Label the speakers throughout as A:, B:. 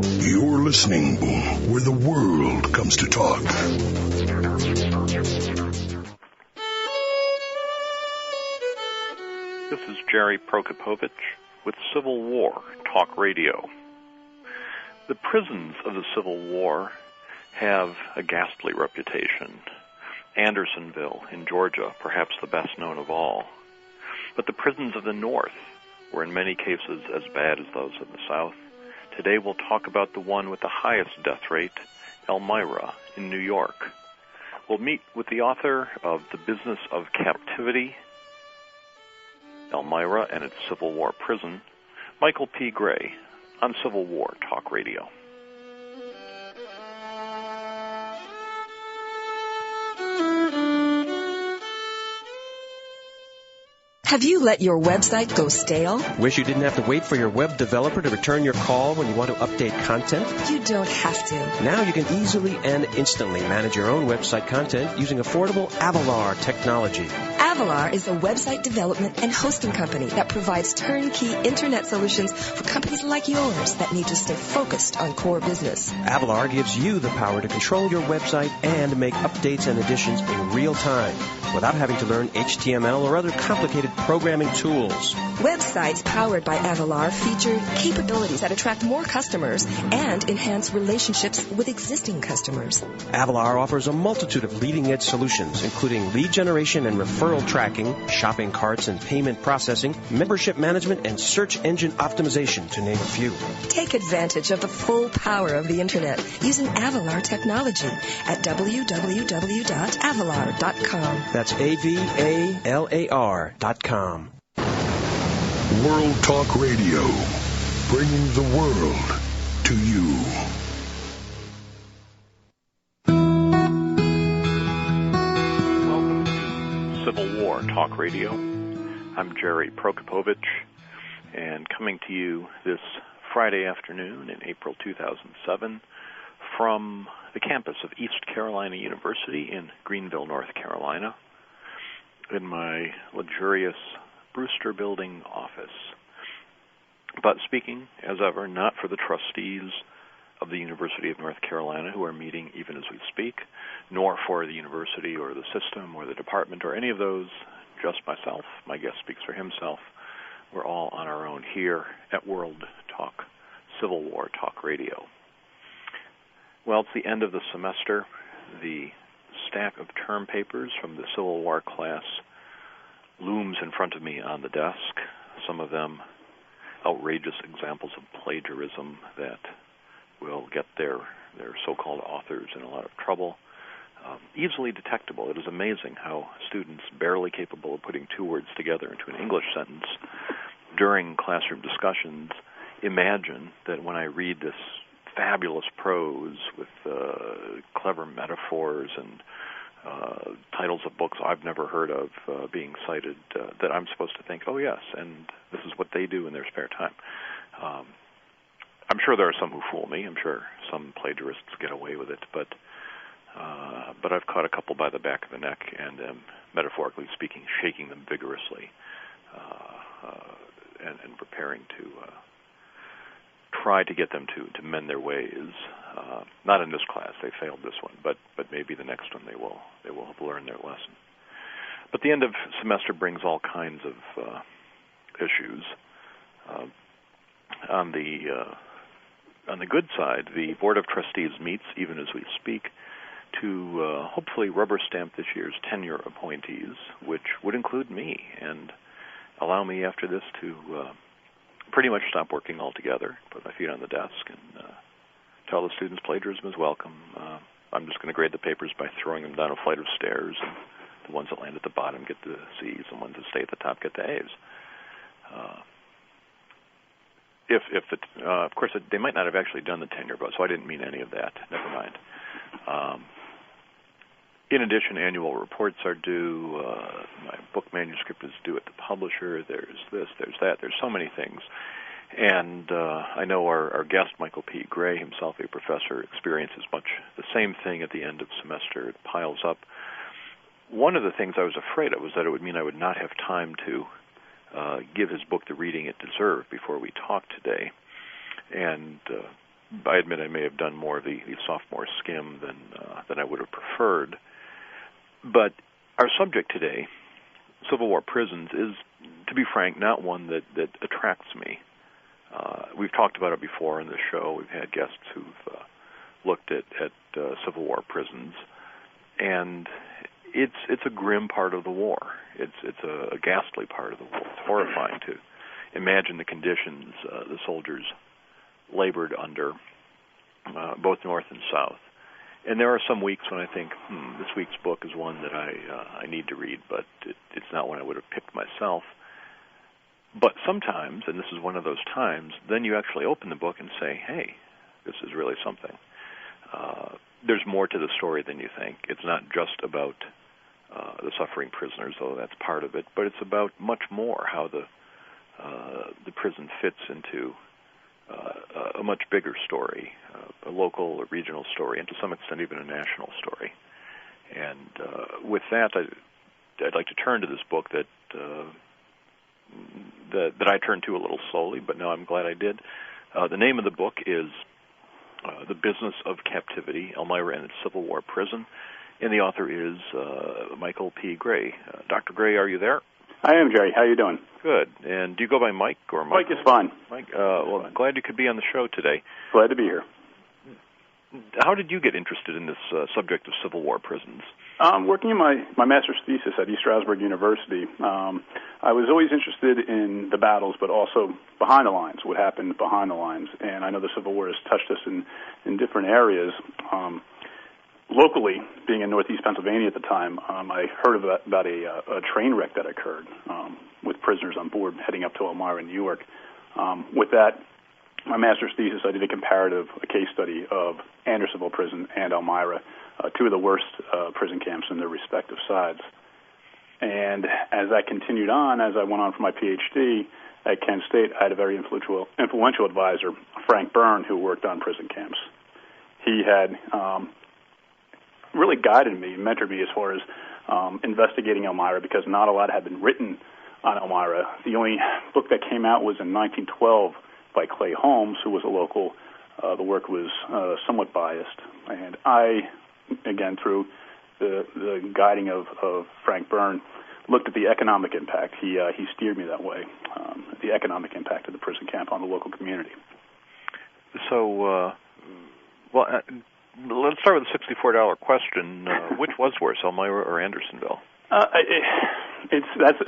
A: You're listening where the world comes to talk.
B: This is Jerry Prokopovich with Civil War Talk Radio. The prisons of the Civil War have a ghastly reputation. Andersonville in Georgia, perhaps the best known of all. But the prisons of the North were in many cases as bad as those of the South. Today we'll talk about the one with the highest death rate, Elmira in New York. We'll meet with the author of The Business of Captivity, Elmira and its Civil War Prison, Michael P. Gray, on Civil War Talk Radio.
C: Have you let your website go stale?
D: Wish you didn't have to wait for your web developer to return your call when you want to update content?
C: You don't have to.
D: Now you can easily and instantly manage your own website content using affordable Avalar technology.
C: Avalar is a website development and hosting company that provides turnkey internet solutions for companies like yours that need to stay focused on core business.
D: Avalar gives you the power to control your website and make updates and additions in real time without having to learn HTML or other complicated programming tools.
C: Websites powered by Avalar feature capabilities that attract more customers and enhance relationships with existing customers.
D: Avalar offers a multitude of leading-edge solutions, including lead generation and referral tracking, shopping carts and payment processing, membership management, and search engine optimization, to name a few.
C: Take advantage of the full power of the Internet using Avalar technology at www.avalar.com.
D: That's AVALAR.com.
A: World Talk Radio, bringing the world to you.
B: Welcome to Civil War Talk Radio. I'm Jerry Prokopovich, and coming to you this Friday afternoon in April 2007 from the campus of East Carolina University in Greenville, North Carolina, in my luxurious Brewster Building office. But speaking, as ever, not for the trustees of the University of North Carolina, who are meeting even as we speak, nor for the university or the system or the department or any of those, just myself. My guest speaks for himself. We're all on our own here at World Talk, Civil War Talk Radio. Well, it's the end of the semester. The stack of term papers from the Civil War class looms in front of me on the desk, some of them outrageous examples of plagiarism that will get their so-called authors in a lot of trouble. Easily detectable. It is amazing how students barely capable of putting two words together into an English sentence during classroom discussions imagine that when I read this fabulous prose with clever metaphors and titles of books I've never heard of being cited, that I'm supposed to think, oh yes, and this is what they do in their spare time. I'm sure there are some who fool me. I'm sure some plagiarists get away with it, but I've caught a couple by the back of the neck and am, metaphorically speaking, shaking them vigorously and preparing to try to get them to mend their ways. Not in this class; they failed this one, but maybe the next one they will have learned their lesson. But the end of semester brings all kinds of issues. On the good side, the Board of Trustees meets even as we speak to hopefully rubber stamp this year's tenure appointees, which would include me, and allow me after this to pretty much stop working altogether, put my feet on the desk, and tell the students plagiarism is welcome. I'm just going to grade the papers by throwing them down a flight of stairs, and the ones that land at the bottom get the C's, and the ones that stay at the top get the A's. Of course, they might not have actually done the tenure vote, so I didn't mean any of that. Never mind. In addition, annual reports are due. My book manuscript is due at the publisher. There's this, there's that. There's so many things. And I know our guest, Michael P. Gray, himself a professor, experiences much the same thing at the end of semester. It piles up. One of the things I was afraid of was that it would mean I would not have time to give his book the reading it deserved before we talked today. And I admit I may have done more of the sophomore skim than I would have preferred. But our subject today, Civil War prisons, is, to be frank, not one that attracts me. We've talked about it before in the show. We've had guests who've looked at Civil War prisons, and it's a grim part of the war. It's a ghastly part of the war. It's horrifying to imagine the conditions the soldiers labored under, both North and South. And there are some weeks when I think, this week's book is one that I need to read, but it's not one I would have picked myself. But sometimes, and this is one of those times, then you actually open the book and say, hey, this is really something. There's more to the story than you think. It's not just about the suffering prisoners, though that's part of it, but it's about much more, how the prison fits into a much bigger story, a local, a regional story, and to some extent even a national story. And with that, I'd like to turn to this book that I turned to a little slowly, but now I'm glad I did. The name of the book is The Business of Captivity, Elmira and its Civil War Prison, and the author is Michael P. Gray. Dr. Gray, are you there?
E: I am, Jerry. How are you doing?
B: Good. And do you go by Mike or Mike?
E: Mike is fine.
B: Mike, well, I'm glad you could be on the show today.
E: Glad to be here.
B: How did you get interested in this subject of Civil War prisons?
E: Working in my master's thesis at East Stroudsburg University, I was always interested in the battles, but also behind the lines, what happened behind the lines. And I know the Civil War has touched us in different areas. Locally, being in northeast Pennsylvania at the time, I heard about a train wreck that occurred with prisoners on board heading up to Elmira, New York. With that, my master's thesis, I did a case study of Andersonville Prison and Elmira, two of the worst prison camps in their respective sides. And as I continued on, as I went on for my PhD at Kent State, I had a very influential advisor, Frank Byrne, who worked on prison camps. He had really guided me, mentored me as far as investigating Elmira, because not a lot had been written on Elmira. The only book that came out was in 1912 by Clay Holmes, who was a local. The work was somewhat biased. And I, again, through the guiding of Frank Byrne, looked at the economic impact. He steered me that way, the economic impact of the prison camp on the local community.
B: So, let's start with the $64 question. Which was worse, Elmira or Andersonville?
E: That's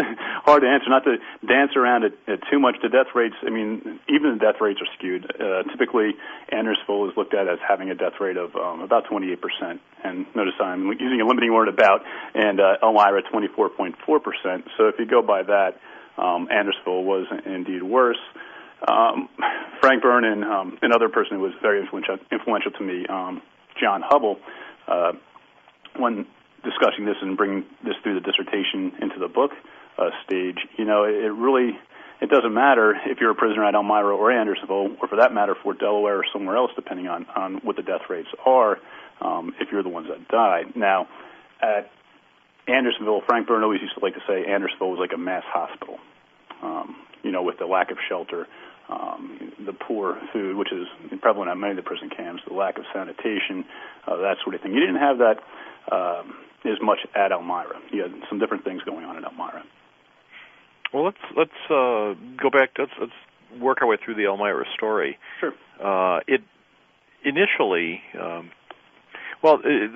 E: hard to answer. Not to dance around it too much. The death rates, I mean, even the death rates are skewed. Typically, Andersonville is looked at as having a death rate of about 28%. And notice I'm using a limiting word about, and Elmira 24.4%. So if you go by that, Andersonville was indeed worse. Frank Byrne and another person who was very influential to me, John Hubble, when discussing this and bringing this through the dissertation into the book stage, it doesn't matter if you're a prisoner at Elmira or Andersonville, or for that matter, Fort Delaware or somewhere else, depending on what the death rates are, if you're the ones that died. Now, at Andersonville, Frank Byrne always used to like to say Andersonville was like a mass hospital, with the lack of shelter, the poor food, which is prevalent at many of the prison camps, the lack of sanitation, that sort of thing. You didn't have that as much at Elmira. You had some different things going on at Elmira.
B: Well, let's go back. Let's work our way through the Elmira story.
E: Sure.
B: It initially, the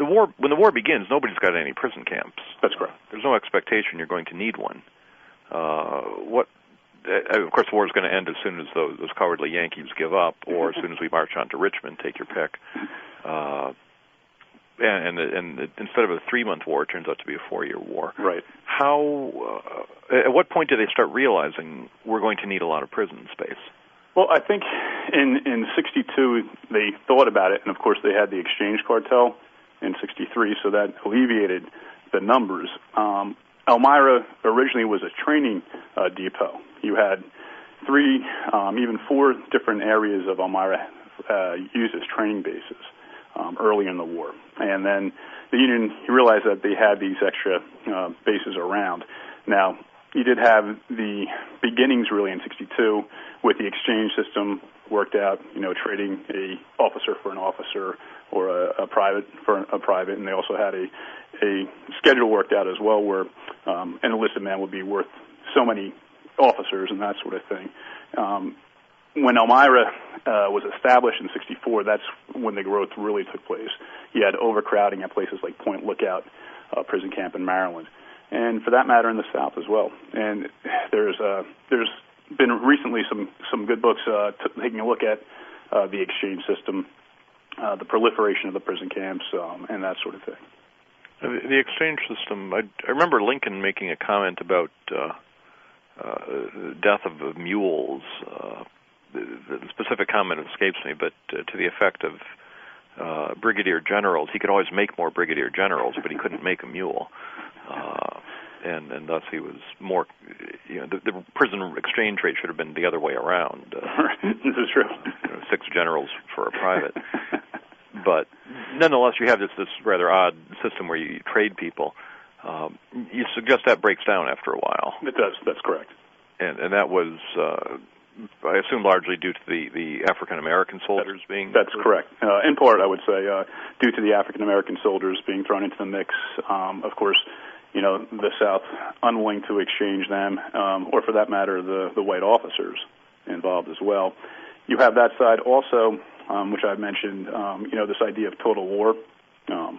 B: war. When the war begins, nobody's got any prison camps.
E: That's correct.
B: There's no expectation you're going to need one. Of course, the war is going to end as soon as those cowardly Yankees give up, or as soon as we march on to Richmond. Take your pick. And instead of a 3-month war, it turns out to be a 4-year war.
E: Right.
B: At what point did they start realizing we're going to need a lot of prison space?
E: Well, I think in 62 they thought about it, and of course they had the exchange cartel in 63, so that alleviated the numbers. Elmira originally was a training depot. You had 3, even 4 different areas of Elmira used as training bases early in the war. And then the Union realized that they had these extra bases around. Now, you did have the beginnings really in 62 with the exchange system worked out, trading a officer for an officer or a private for a private, and they also had a schedule worked out as well where an enlisted man would be worth so many officers and that sort of thing. When Elmira was established in '64, that's when the growth really took place. You had overcrowding at places like Point Lookout prison camp in Maryland, and for that matter in the South as well. And there's been recently some good books taking a look at the exchange system, the proliferation of the prison camps, and that sort of thing.
B: The exchange system, I remember Lincoln making a comment about death of mules. The specific comment escapes me, but to the effect of brigadier generals. He could always make more brigadier generals, but he couldn't make a mule. And thus he was more, the prison exchange rate should have been the other way around.
E: This is true.
B: 6 generals for a private. But nonetheless, you have this rather odd system where you trade people. You suggest that breaks down after a while.
E: It does. That's correct.
B: And that was, I assume, largely due to the African-American soldiers being...
E: That's correct. In part, I would say, due to the African-American soldiers being thrown into the mix. Of course, the South unwilling to exchange them, or for that matter, the white officers involved as well. You have that side also, which I've mentioned, this idea of total war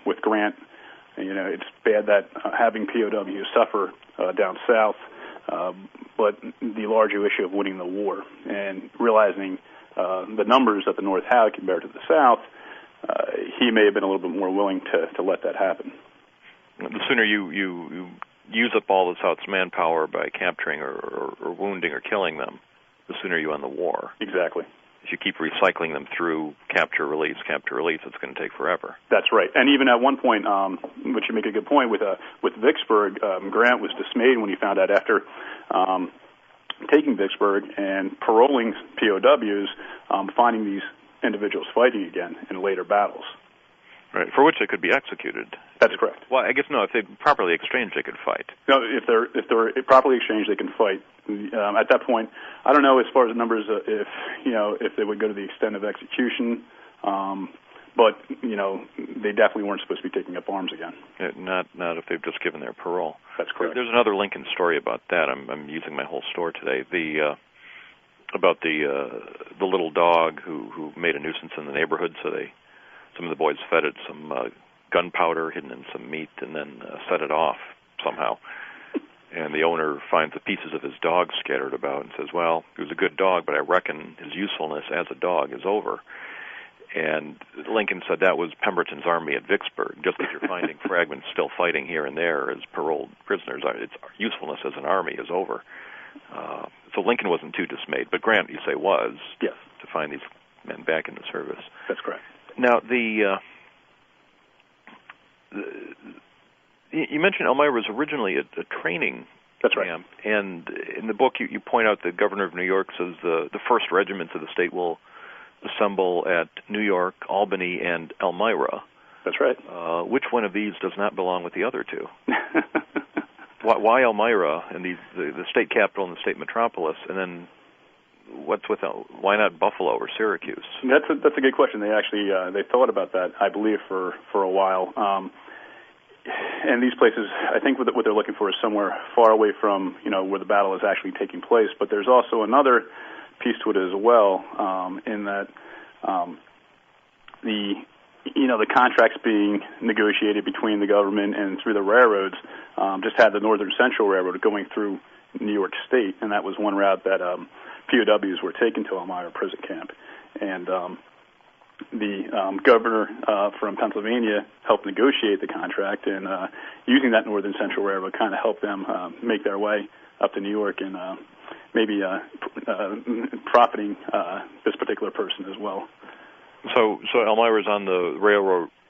E: with Grant. It's bad that having POWs suffer down south, but the larger issue of winning the war and realizing the numbers that the North had compared to the South, he may have been a little bit more willing to let that happen.
B: The sooner you use up all the South's manpower by capturing or wounding or killing them, the sooner you end the war.
E: Exactly.
B: If you keep recycling them through capture, release, it's going to take forever.
E: That's right. And even at one point, which you make a good point, with Vicksburg, Grant was dismayed when he found out after taking Vicksburg and paroling POWs, finding these individuals fighting again in later battles.
B: Right, for which they could be executed.
E: That's correct.
B: Well, I guess no. If they properly exchanged, they could fight.
E: No, if they're properly exchanged, they can fight. At that point, I don't know as far as the numbers if they would go to the extent of execution, but they definitely weren't supposed to be taking up arms again.
B: Not if they've just given their parole.
E: That's correct.
B: There's another Lincoln story about that. I'm using my whole store today. About the little dog who made a nuisance in the neighborhood, so some of the boys fed it some gunpowder hidden in some meat and then set it off somehow. And the owner finds the pieces of his dog scattered about and says, well, he was a good dog, but I reckon his usefulness as a dog is over. And Lincoln said that was Pemberton's army at Vicksburg. Just because you're finding fragments still fighting here and there as paroled prisoners, its usefulness as an army is over. So Lincoln wasn't too dismayed, but Grant, you say, was.
E: Yes. To
B: find these men back in the service.
E: That's correct.
B: Now, you mentioned Elmira was originally a training
E: That's right.
B: camp, and in the book you point out the governor of New York says the first regiments of the state will assemble at New York, Albany, and Elmira.
E: That's right.
B: Which one of these does not belong with the other two? Why Elmira and the state capital and the state metropolis, and then why not Buffalo or Syracuse?
E: That's a good question. They actually they thought about that, I believe, for a while. And these places, I think what they're looking for is somewhere far away from where the battle is actually taking place. But there's also another piece to it as well, in that the contracts being negotiated between the government and through the railroads just had the Northern Central Railroad going through New York State, and that was one route that POWs were taken to Elmira prison camp. And the governor from Pennsylvania helped negotiate the contract, and using that Northern Central Railroad kind of helped them make their way up to New York and maybe profiting this particular person as well. So
B: Elmira's on the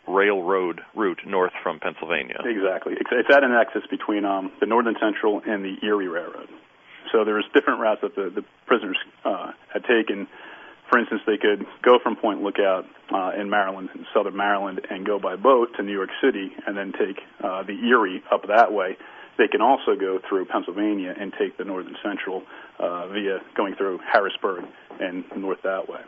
B: railroad route north from Pennsylvania.
E: Exactly. It's at an axis between the Northern Central and the Erie Railroad. So there's different routes that the prisoners had taken. For instance, they could go from Point Lookout in Maryland, in southern Maryland, and go by boat to New York City, and then take the Erie up that way, they can also go through Pennsylvania and take the Northern Central via going through Harrisburg and north that way.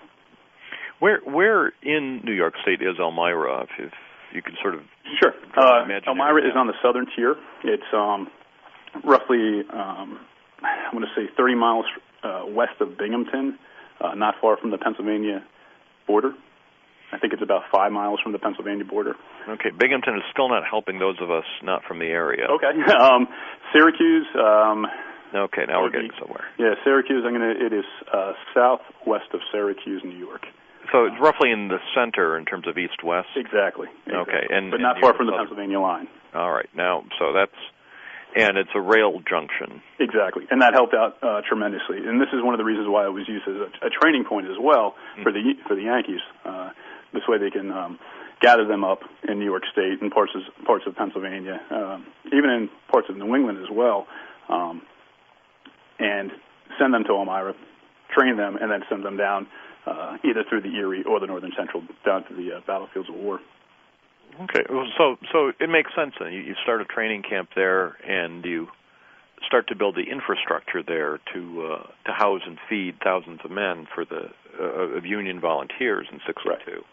B: Where in New York State is Elmira, if you could sort of...
E: Sure. Elmira is on the southern tier. It's roughly, I'm going to say 30 miles west of Binghamton, not far from the Pennsylvania border. I think it's about 5 miles from the Pennsylvania border.
B: Okay, Binghamton is still not helping those of us not from the area.
E: Okay. Syracuse...
B: okay, now we're getting somewhere.
E: Yeah, Syracuse, it is southwest of Syracuse, New York.
B: So it's roughly in the center in terms of east-west?
E: Exactly.
B: Okay.
E: But not far from the Pennsylvania line.
B: All right. Now, so that's... And it's a rail junction.
E: Exactly, and that helped out tremendously. And this is one of the reasons why it was used as a training point as well for the Yankees. This way they can gather them up in New York State and parts of Pennsylvania, even in parts of New England as well, and send them to Elmira, train them, and then send them down either through the Erie or the Northern Central down to the battlefields of war.
B: Okay, so it makes sense then. You start a training camp there, and you start to build the infrastructure there to house and feed thousands of men for the of Union volunteers in 602.
E: Right.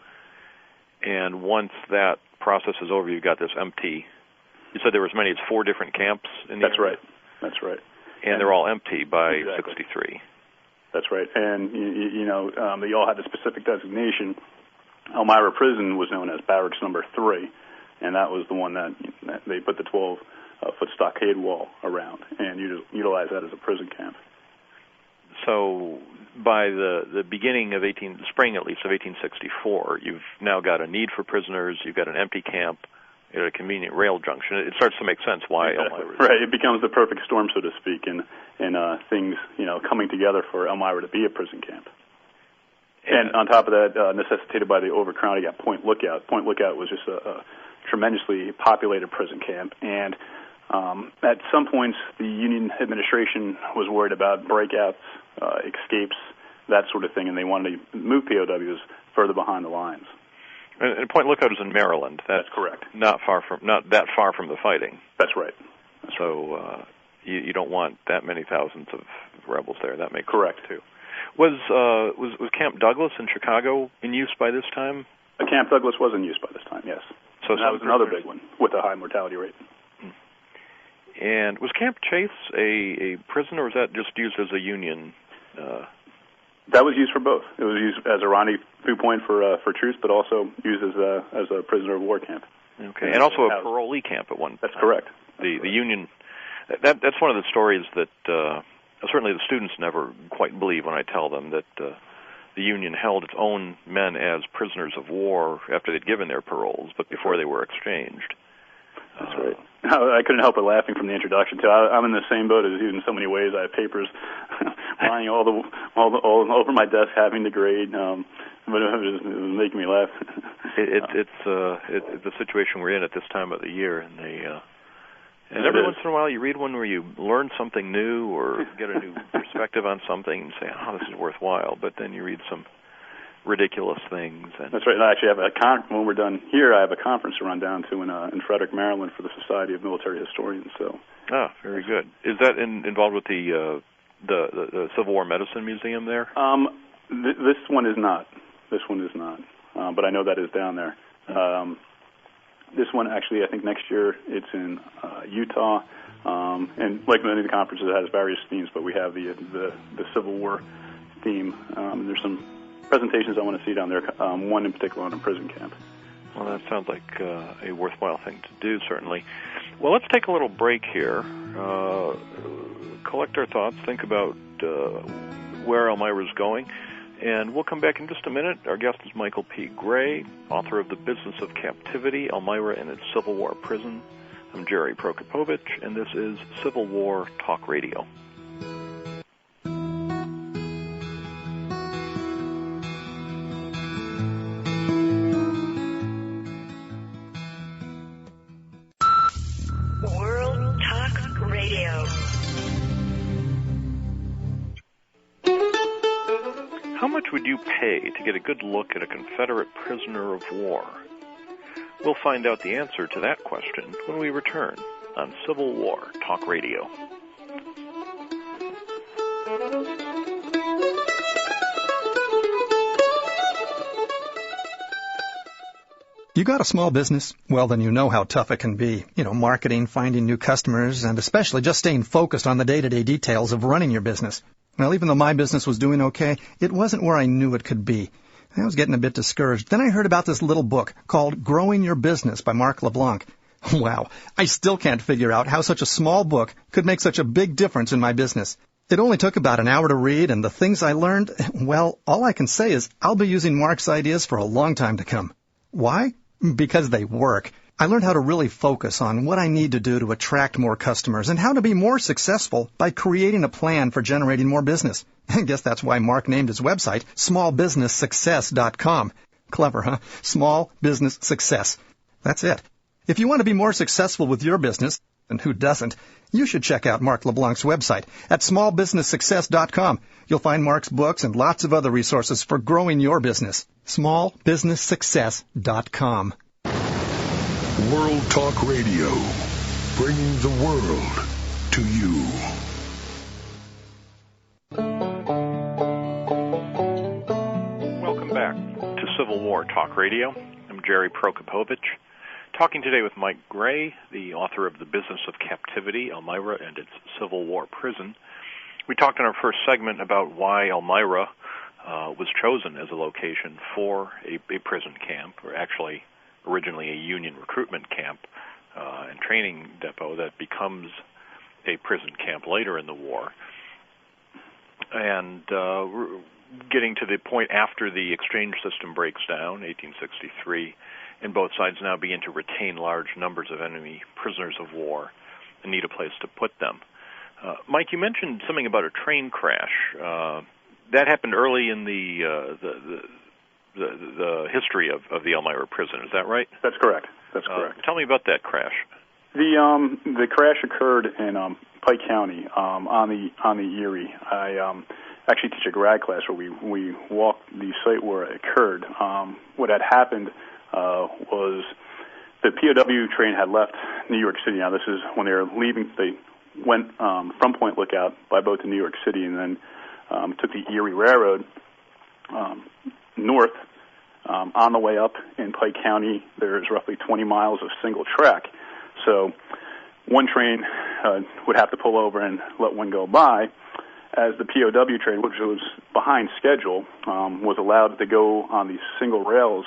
B: And once that process is over, you've got this empty. You said there were as many as 4 different camps in the area?
E: That's right.
B: And they're all empty by
E: exactly.
B: 63.
E: That's right. And they all had a specific designation. Elmira Prison was known as Barracks Number 3, and that was the one that they put the 12-foot stockade wall around and utilized that as a prison camp.
B: So by the beginning of spring at least of 1864, you've now got a need for prisoners. You've got an empty camp at a convenient rail junction. It starts to make sense why
E: exactly.
B: Elmira.
E: Right. It becomes the perfect storm, so to speak, and things coming together for Elmira to be a prison camp. And on top of that, necessitated by the overcrowding at Point Lookout. Point Lookout was just a tremendously populated prison camp, and at some points the Union administration was worried about breakouts, escapes, that sort of thing, and they wanted to move POWs further behind the lines.
B: And Point Lookout is in Maryland.
E: That's correct.
B: Not that far from the fighting.
E: That's right.
B: So you don't want that many thousands of rebels there. That makes
E: correct
B: sense too. Was Camp Douglas in Chicago in use by this time?
E: Camp Douglas was in use by this time, yes.
B: So
E: that was another big one with a high mortality rate.
B: And was Camp Chase a prison, or was that just used as a Union?
E: That was used for both. It was used as a rendezvous point for troops, but also used as a prisoner of war camp.
B: Okay, and also a parolee camp at one time.
E: That's correct.
B: The Union. That's one of the stories that certainly the students never quite believe when I tell them that the Union held its own men as prisoners of war after they'd given their paroles, but before they were exchanged.
E: That's right. I couldn't help but laughing from the introduction too. I'm in the same boat as you in so many ways. I have papers lying all over my desk, having to grade, but it was making me laugh.
B: It's the situation we're in at this time of the year, and and every once in a while you read one where you learn something new or get a new perspective on something and say, "Oh, this is worthwhile." But then you read some ridiculous things. And
E: that's right. And I actually have when we're done here, I have a conference to run down to in Frederick, Maryland, for the Society of Military Historians. So.
B: Very good. Is that involved with the Civil War Medicine Museum there?
E: This one is not. This one is not. But I know that is down there. This one actually, I think next year it's in Utah. And like many of the conferences, it has various themes, but we have the Civil War theme. And there's some presentations I want to see down there, one in particular on a prison camp.
B: Well, that sounds like a worthwhile thing to do, certainly. Well, let's take a little break here, collect our thoughts, think about where Elmira's going, and we'll come back in just a minute. Our guest is Michael P. Gray, author of The Business of Captivity, Elmira and its Civil War Prison. I'm Jerry Prokopovich, and this is Civil War Talk Radio. How much would you pay to get a good look at a Confederate prisoner of war? We'll find out the answer to that question when we return. on Civil War Talk Radio.
F: You got a small business? Well, then you know how tough it can be. Marketing, finding new customers, and especially just staying focused on the day-to-day details of running your business. Well, even though my business was doing okay, it wasn't where I knew it could be. I was getting a bit discouraged. Then I heard about this little book called Growing Your Business by Mark LeBlanc. Wow, I still can't figure out how such a small book could make such a big difference in my business. It only took about an hour to read, and the things I learned, well, all I can say is I'll be using Mark's ideas for a long time to come. Why? Because they work. I learned how to really focus on what I need to do to attract more customers and how to be more successful by creating a plan for generating more business. I guess that's why Mark named his website smallbusinesssuccess.com. Clever, huh? Small Business Success. That's it. If you want to be more successful with your business, and who doesn't, you should check out Mark LeBlanc's website at smallbusinesssuccess.com. You'll find Mark's books and lots of other resources for growing your business. smallbusinesssuccess.com.
A: World Talk Radio, bringing the world to you.
B: Welcome back to Civil War Talk Radio. I'm Jerry Prokopovich, talking today with Mike Gray, the author of The Business of Captivity, Elmira and its Civil War Prison. We talked in our first segment about why Elmira was chosen as a location for a prison camp, or actually originally a Union recruitment camp and training depot that becomes a prison camp later in the war. And we're getting to the point after the exchange system breaks down, 1863, and both sides now begin to retain large numbers of enemy prisoners of war and need a place to put them. Mike, you mentioned something about a train crash. That happened early in the history of the Elmira prison. Is that right?
E: That's correct. That's correct.
B: Tell me about that crash.
E: The crash occurred in Pike County on the Erie. I actually teach a grad class where we walked the site where it occurred. What had happened was the POW train had left New York City. Now, this is when they were leaving. They went from Point Lookout by boat to New York City and then took the Erie Railroad north. On the way up in Pike County, there's roughly 20 miles of single track. So one train would have to pull over and let one go by, as the POW train, which was behind schedule, was allowed to go on these single rails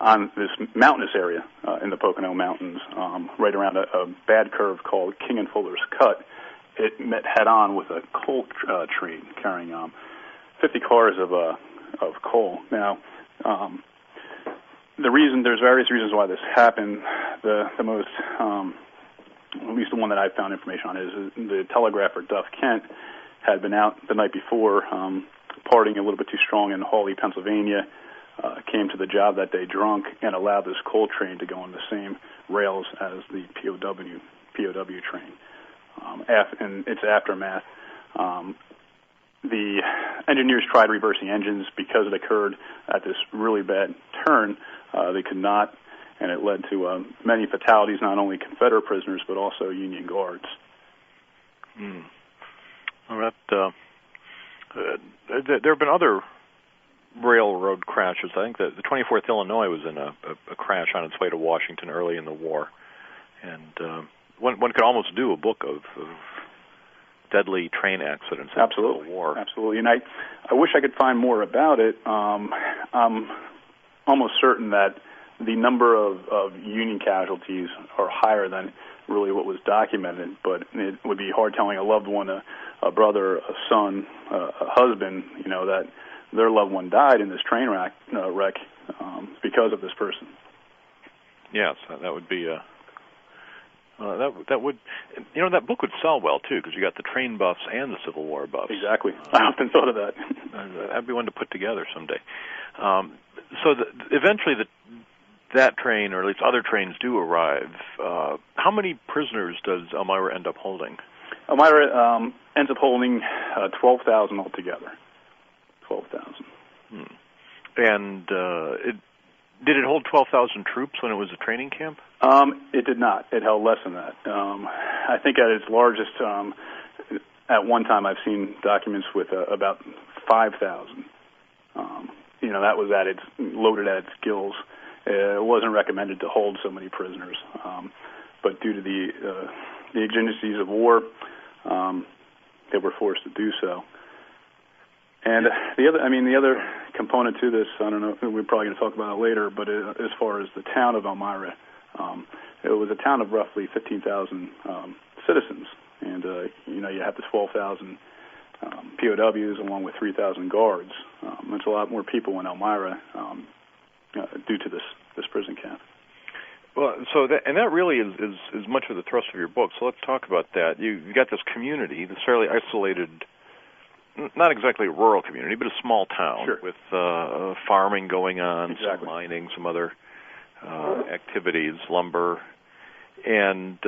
E: on this mountainous area in the Pocono Mountains, right around a bad curve called King and Fuller's Cut. It met head-on with a coal train carrying 50 cars of coal. Now, there's various reasons why this happened. The most, at least the one that I found information on, is the telegrapher Duff Kent had been out the night before, partying a little bit too strong in Hawley, Pennsylvania, came to the job that day drunk and allowed this coal train to go on the same rails as the POW train. In its aftermath, the engineers tried reversing engines because it occurred at this really bad turn. They could not, and it led to many fatalities, not only Confederate prisoners but also Union guards.
B: Well, there have been other railroad crashes. I think that the 24th Illinois was in a crash on its way to Washington early in the war, and one could almost do a book of deadly train accidents in the Civil War. Absolutely,
E: and I wish I could find more about it. I'm almost certain that the number of Union casualties are higher than really what was documented, but it would be hard telling a loved one, a brother, a son, a husband, that their loved one died in this train wreck because of this person.
B: Yes, that would be that would, that book would sell well too, because you got the train buffs and the Civil War buffs.
E: Exactly. I often thought of that.
B: That'd be one to put together someday. So eventually that train, or at least other trains, do arrive. How many prisoners does Elmira end up holding?
E: Elmira ends up holding 12,000 altogether. 12,000.
B: And Did it hold 12,000 troops when it was a training camp?
E: It did not. It held less than that. I think at its largest, at one time I've seen documents with about 5,000. That was loaded at its gills. It wasn't recommended to hold so many prisoners, but due to the exigencies of war, they were forced to do so. And the other component to this, I don't know, we're probably going to talk about it later, but as far as the town of Elmira, it was a town of roughly 15,000 citizens, and you have the 12,000 POWs along with 3,000 guards. That's a lot more people in Elmira due to this prison camp.
B: Well, that really is much of the thrust of your book. So let's talk about that. You got this community, this fairly isolated, not exactly a rural community, but a small town.
E: Sure.
B: With farming going on,
E: Exactly.
B: some mining, some other activities, lumber, and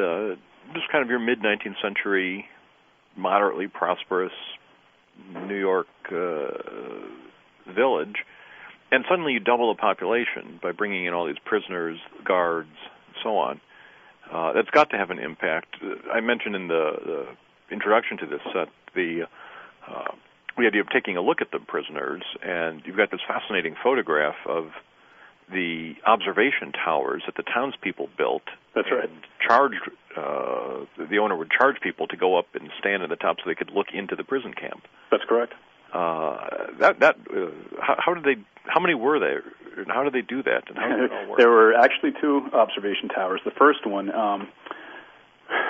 B: just kind of your mid-19th century, moderately prosperous New York village. And suddenly you double the population by bringing in all these prisoners, guards, so on. That's got to have an impact. I mentioned in the introduction to this set the idea of taking a look at the prisoners, and you've got this fascinating photograph of the observation towers that the townspeople built.
E: That's right.
B: Charged, the owner would charge people to go up and stand at the top so they could look into the prison camp.
E: That's correct.
B: How many were there, and how did they do that, and how did it all work?
E: There were actually 2 observation towers. The first one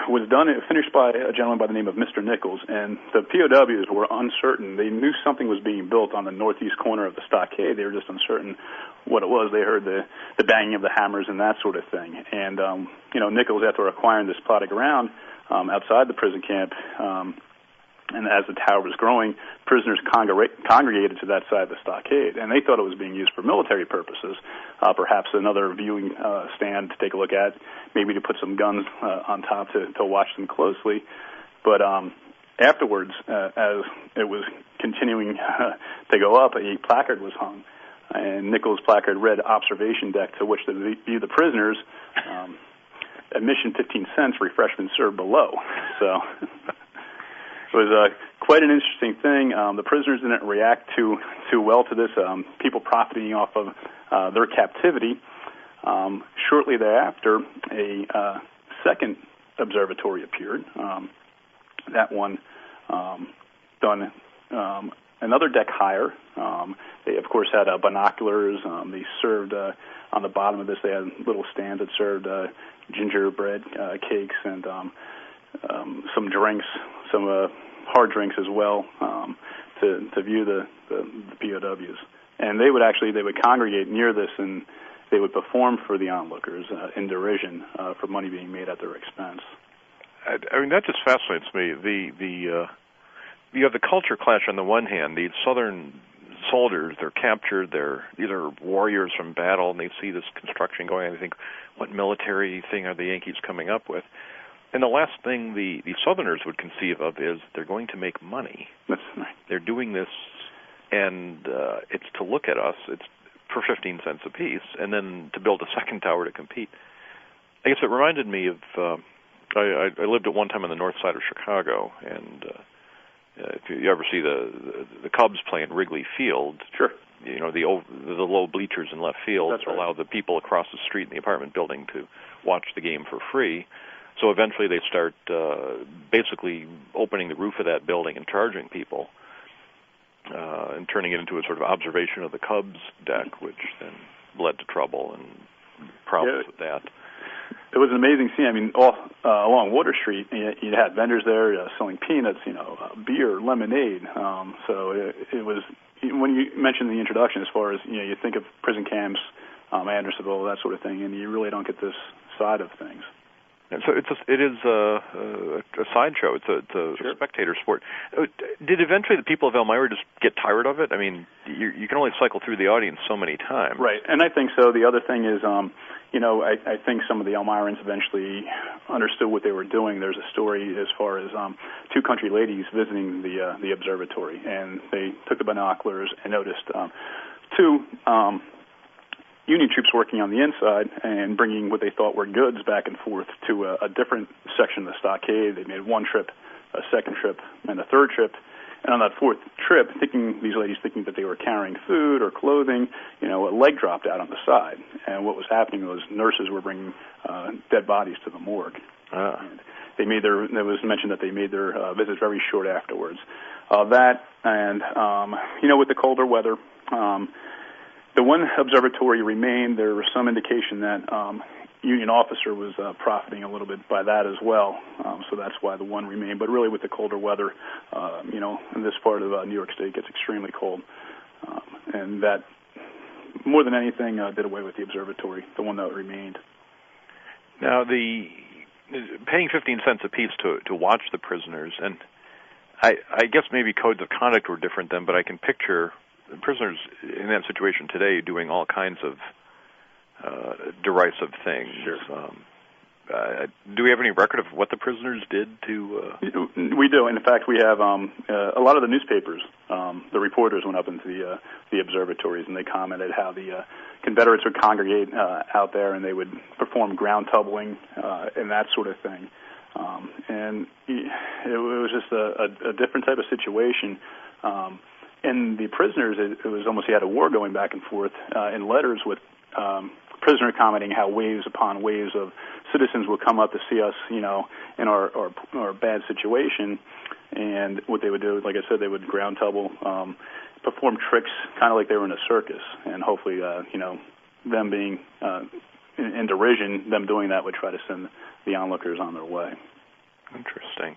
E: was finished by a gentleman by the name of Mr. Nichols, and the POWs were uncertain. They knew something was being built on the northeast corner of the stockade. They were just uncertain what it was. They heard the banging of the hammers and that sort of thing. And Nichols, after acquiring this plot of ground outside the prison camp, and as the tower was growing, prisoners congregated to that side of the stockade, and they thought it was being used for military purposes, perhaps another viewing stand to take a look at, maybe to put some guns on top to watch them closely. But afterwards, as it was continuing to go up, a placard was hung, and Nichols' placard read, "Observation deck to which to view the prisoners. Admission 15 cents, refreshments served below." So... It was quite an interesting thing. The prisoners didn't react too well to this, people profiting off of their captivity. Shortly thereafter, a second observatory appeared. That one done another deck higher. They, of course, had binoculars. They served, on the bottom of this, they had little stands that served gingerbread cakes and some drinks, some hard drinks as well, to view the POWs. And they would congregate near this, and they would perform for the onlookers in derision for money being made at their expense.
B: I mean, that just fascinates me. You have the culture clash on the one hand. These Southern soldiers, they're captured. These are warriors from battle, and they see this construction going on. They think, what military thing are the Yankees coming up with? And the last thing the Southerners would conceive of is they're going to make money.
E: That's right. They're
B: doing this, and it's to look at us. It's for 15 cents apiece, and then to build a second tower to compete. I guess it reminded me of I lived at one time on the north side of Chicago, and if you ever see the Cubs play in Wrigley Field,
E: sure.
B: The low bleachers in left field
E: That's right.
B: allow the people across the street in the apartment building to watch the game for free. So eventually they start basically opening the roof of that building and charging people and turning it into a sort of observation of the Cubs deck, which then led to trouble and problems with that.
E: It was an amazing scene. I mean, all along Water Street, you had vendors there selling peanuts, beer, lemonade. So it was, when you mentioned the introduction, as far as, you think of prison camps, Andersonville, that sort of thing, and you really don't get this side of things.
B: And so it is a sideshow. It's a
E: sure.
B: spectator sport. Did eventually the people of Elmira just get tired of it? I mean, you can only cycle through the audience so many times.
E: Right, and I think so. The other thing is, I think some of the Elmirans eventually understood what they were doing. There's a story as far as 2 country ladies visiting the observatory, and they took the binoculars and noticed 2 Union troops working on the inside and bringing what they thought were goods back and forth to a different section of the stockade. They made one trip, a second trip, and a third trip. And on that fourth trip, these ladies thinking that they were carrying food or clothing, a leg dropped out on the side. And what was happening was nurses were bringing dead bodies to the morgue. And it was mentioned that they made their visits very short afterwards. That and, with the colder weather, the one observatory remained. There was some indication that Union officer was profiting a little bit by that as well, so that's why the one remained. But really, with the colder weather, in this part of New York State, it gets extremely cold, and that more than anything did away with the observatory, the one that remained.
B: Now, the paying 15 cents apiece to watch the prisoners, and I guess maybe codes of conduct were different then, but I can picture the prisoners in that situation today doing all kinds of derisive things.
E: Sure.
B: Do we have any record of what the prisoners did to...
E: We do. In fact, we have a lot of the newspapers, the reporters went up into the observatories, and they commented how the Confederates would congregate out there, and they would perform ground tumbling and that sort of thing. And it was just a different type of situation. And the prisoners, it was almost you had a war going back and forth in letters with prisoner commenting how waves upon waves of citizens would come up to see us, in our bad situation. And what they would do, like I said, they would ground tumble, perform tricks kind of like they were in a circus. And hopefully, them being in derision, them doing that would try to send the onlookers on their way.
B: Interesting.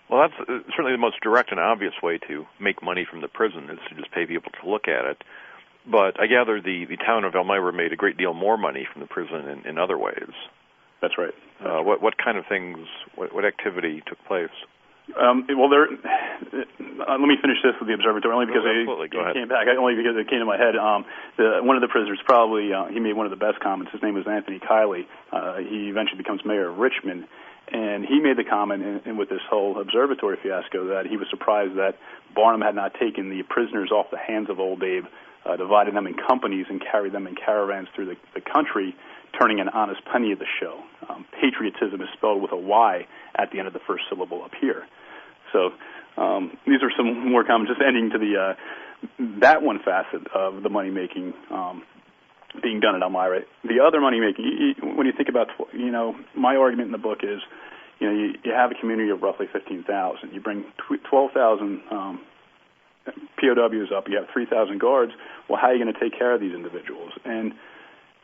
B: Well, that's certainly the most direct and obvious way to make money from the prison is to just pay people to look at it. But I gather the town of Elmira made a great deal more money from the prison in other ways.
E: That's right.
B: What kind of things, what activity took place?
E: Let me finish this with the observatory, only because it came back. Only because it came to my head. One of the prisoners probably, he made one of the best comments. His name was Anthony Kiley. He eventually becomes mayor of Richmond. And he made the comment with this whole observatory fiasco that he was surprised that Barnum had not taken the prisoners off the hands of Old Abe, divided them in companies and carried them in caravans through the country, turning an honest penny of the show. Patriotism is spelled with a Y at the end of the first syllable up here. So these are some more comments, just ending to that one facet of the money-making being done at Elmira. The other money-making, when you think about, my argument in the book is, you have a community of roughly 15,000. You bring 12,000 POWs up. You have 3,000 guards. Well, how are you going to take care of these individuals? And,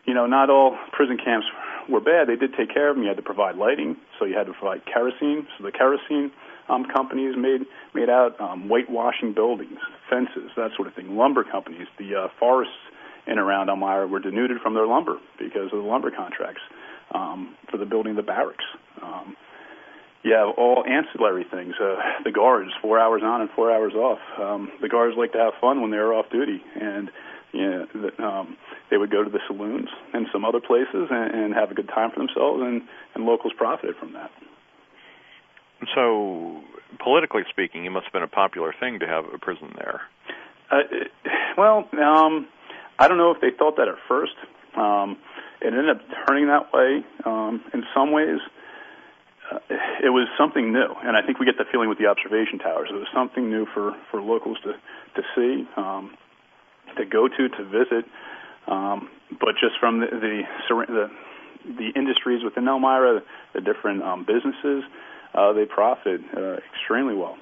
E: not all prison camps were bad. They did take care of them. You had to provide lighting, so you had to provide kerosene. So the kerosene companies made out whitewashing buildings, fences, that sort of thing. Lumber companies, the forests in around Elmira were denuded from their lumber because of the lumber contracts for the building of the barracks. You have all ancillary things. The guards, 4 hours on and 4 hours off. The guards like to have fun when they were off duty, and they would go to the saloons and some other places and have a good time for themselves, and locals profited from that.
B: So, politically speaking, it must have been a popular thing to have a prison there.
E: I don't know if they thought that at first. It ended up turning that way in some ways. It was something new, and I think we get the feeling with the observation towers. It was something new for locals to see, to go to visit. But just from the industries within Elmira, the different businesses, they profited extremely well.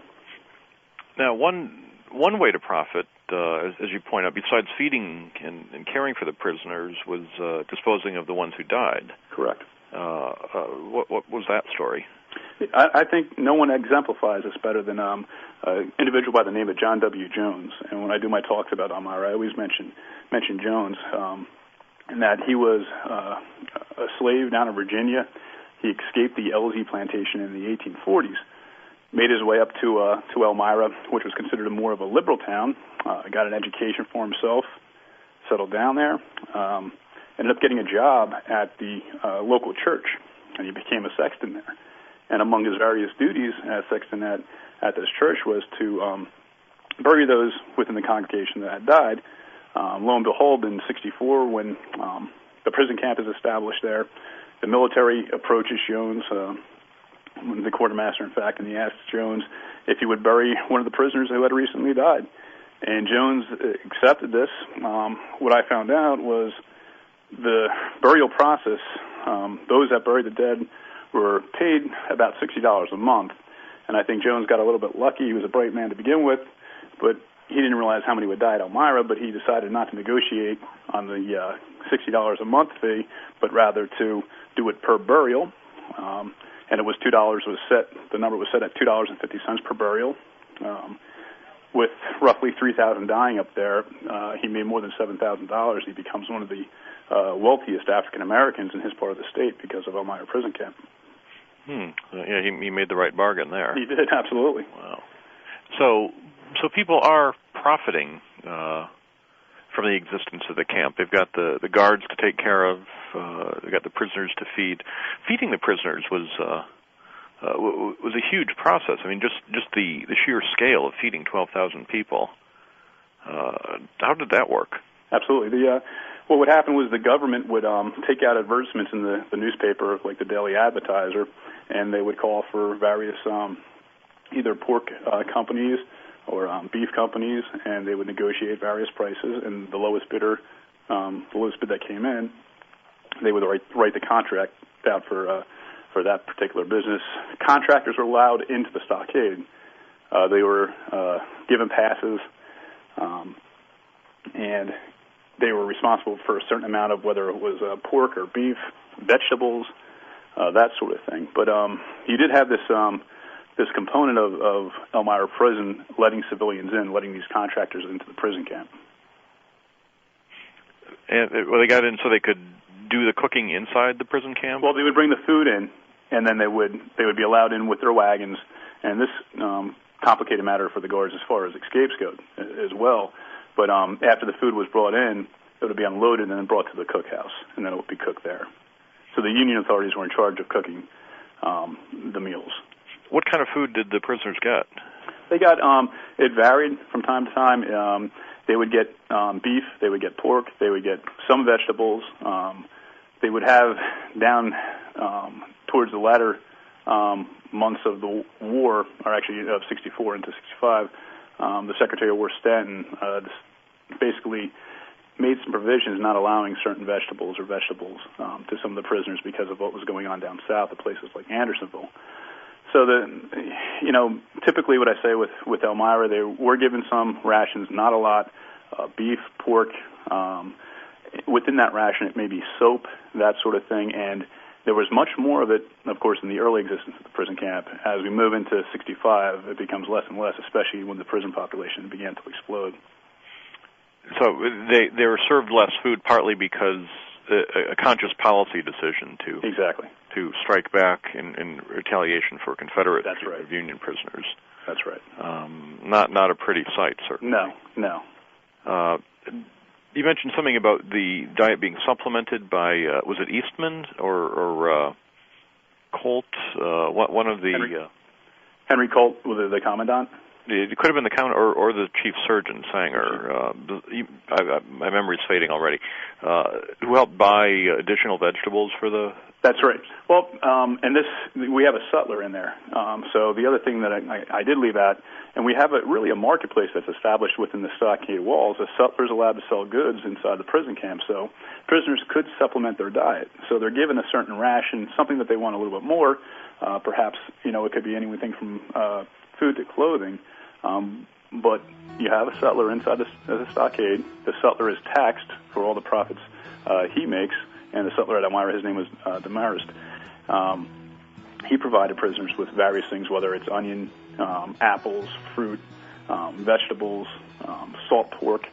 B: Now, one way to profit, as you point out, besides feeding and caring for the prisoners, was disposing of the ones who died.
E: Correct.
B: What was that story?
E: I think no one exemplifies this better than an individual by the name of John W. Jones. And when I do my talks about Elmira, I always mention Jones, and that he was a slave down in Virginia. He escaped the LZ plantation in the 1840s, made his way up to Elmira, which was considered more of a liberal town, got an education for himself, settled down there, ended up getting a job at the local church, and he became a sexton there. And among his various duties as sexton at this church was to bury those within the congregation that had died, Lo and behold, in '64, when the prison camp is established there, the military approaches Jones, the quartermaster, in fact, and he asks Jones if he would bury one of the prisoners who had recently died. And Jones accepted this. What I found out was the burial process, those that buried the dead were paid about $60 a month. And I think Jones got a little bit lucky. He was a bright man to begin with, but he didn't realize how many would die at Elmira, but he decided not to negotiate on the $60 a month fee, but rather to do it per burial. And it was $2 was set, the number was set at $2.50 per burial. With roughly 3,000 dying up there, he made more than $7,000. He becomes one of the wealthiest African Americans in his part of the state because of Elmira Prison Camp.
B: Yeah, he made the right bargain there.
E: He did, absolutely.
B: Wow. So people are profiting from the existence of the camp. They've got the guards to take care of. They've got the prisoners to feed. Feeding the prisoners was a huge process. I mean, just the sheer scale of feeding 12,000 people. How did that work?
E: Absolutely. What would happen was the government would take out advertisements in the newspaper, like the Daily Advertiser, and they would call for various either pork companies or beef companies, and they would negotiate various prices, and the lowest bid that came in, they would write the contract out for that particular business. Contractors were allowed into the stockade. They were given passes, and they were responsible for a certain amount of whether it was pork or beef, vegetables, that sort of thing. But you did have this component of Elmira Prison letting civilians in, letting these contractors into the prison camp.
B: And they got in so they could do the cooking inside the prison camp?
E: Well, they would bring the food in, and then they would be allowed in with their wagons. And this complicated matter for the guards as far as escapes go as well. But after the food was brought in, it would be unloaded and then brought to the cookhouse, and then it would be cooked there. So the Union authorities were in charge of cooking the meals.
B: What kind of food did the prisoners get?
E: They got, it varied from time to time. They would get beef, they would get pork, they would get some vegetables. They would have down towards the latter months of the war, or actually of 64 into 65, the Secretary of War Stanton basically made some provisions not allowing certain vegetables to some of the prisoners because of what was going on down south at places like Andersonville. So typically what I say with Elmira, they were given some rations, not a lot, beef, pork. Within that ration, it may be soap, that sort of thing, and there was much more of it, of course, in the early existence of the prison camp. As we move into 65, it becomes less and less, especially when the prison population began to explode.
B: So they were served less food partly because a conscious policy decision to strike back in retaliation for Confederate Union prisoners.
E: That's right.
B: Not a pretty sight, certainly.
E: No.
B: You mentioned something about the diet being supplemented by was it Eastman or Colt? One of the
E: Henry Colt, was the commandant?
B: It could have been the count or the chief surgeon, Sanger. My memory's fading already. Who helped buy additional vegetables for the...
E: That's right. Well, and we have a sutler in there. So the other thing that I did leave out, and we have really a marketplace that's established within the stockade walls. A sutler's allowed to sell goods inside the prison camp, so prisoners could supplement their diet. So they're given a certain ration, something that they want a little bit more. Perhaps, it could be anything from food to clothing. But you have a sutler inside the stockade. The sutler is taxed for all the profits he makes, and the sutler at Elmira, his name was Demarest. He provided prisoners with various things, whether it's onion, apples, fruit, vegetables, salt pork.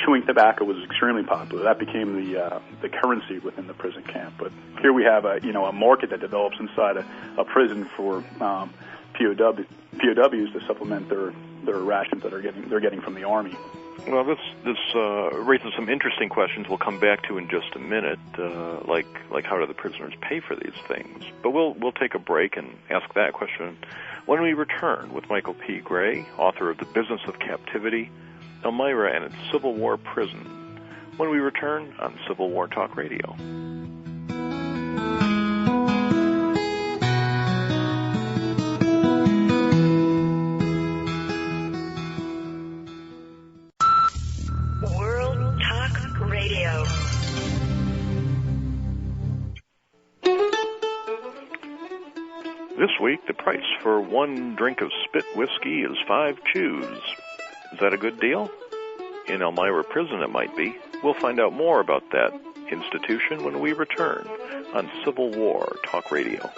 E: Chewing tobacco was extremely popular. That became the currency within the prison camp. But here we have a market that develops inside a prison for POWs to supplement their rations that they're getting from the Army.
B: Well, this raises some interesting questions we'll come back to in just a minute, like how do the prisoners pay for these things? But we'll take a break and ask that question when we return with Michael P. Gray, author of The Business of Captivity, Elmira and its Civil War prison when we return on Civil War Talk Radio.
G: World Talk Radio.
B: This week, the price for one drink of spit whiskey is 5 chews. Is that a good deal? In Elmira Prison, it might be. We'll find out more about that institution when we return on Civil War Talk Radio.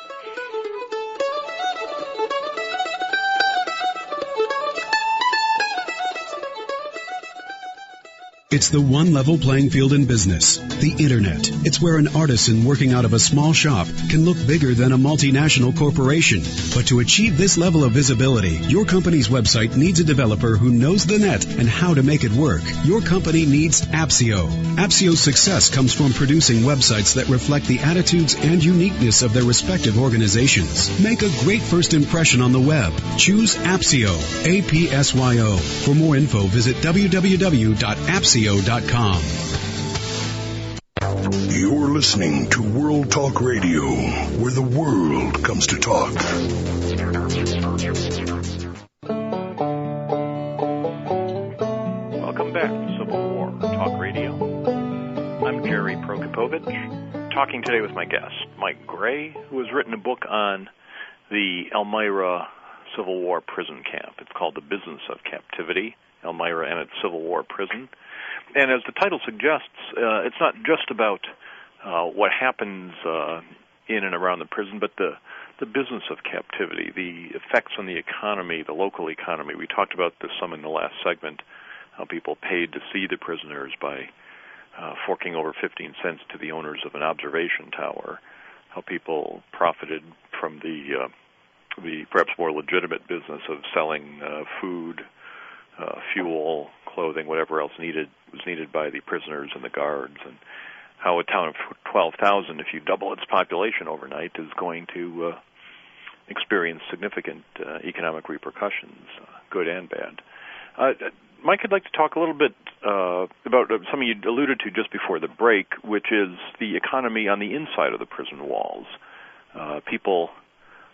H: It's the one level playing field in business, the Internet. It's where an artisan working out of a small shop can look bigger than a multinational corporation. But to achieve this level of visibility, your company's website needs a developer who knows the net and how to make it work. Your company needs Appsio. Appsio's success comes from producing websites that reflect the attitudes and uniqueness of their respective organizations. Make a great first impression on the web. Choose Appsio, A-P-S-Y-O. For more info, visit www.appsio.com.
A: You're listening to World Talk Radio, where the world comes to talk.
B: Welcome back to Civil War Talk Radio. I'm Jerry Prokopovich, talking today with my guest, Mike Gray, who has written a book on the Elmira Civil War prison camp. It's called The Business of Captivity, Elmira and its Civil War prison. And as the title suggests, it's not just about what happens in and around the prison, but the business of captivity, the effects on the economy, the local economy. We talked about this some in the last segment, how people paid to see the prisoners by forking over 15 cents to the owners of an observation tower, how people profited from the perhaps more legitimate business of selling food, fuel, clothing, whatever else was needed by the prisoners and the guards, and how a town of 12,000, if you double its population overnight, is going to experience significant economic repercussions, good and bad. Mike, I'd like to talk a little bit about something you alluded to just before the break, which is the economy on the inside of the prison walls. People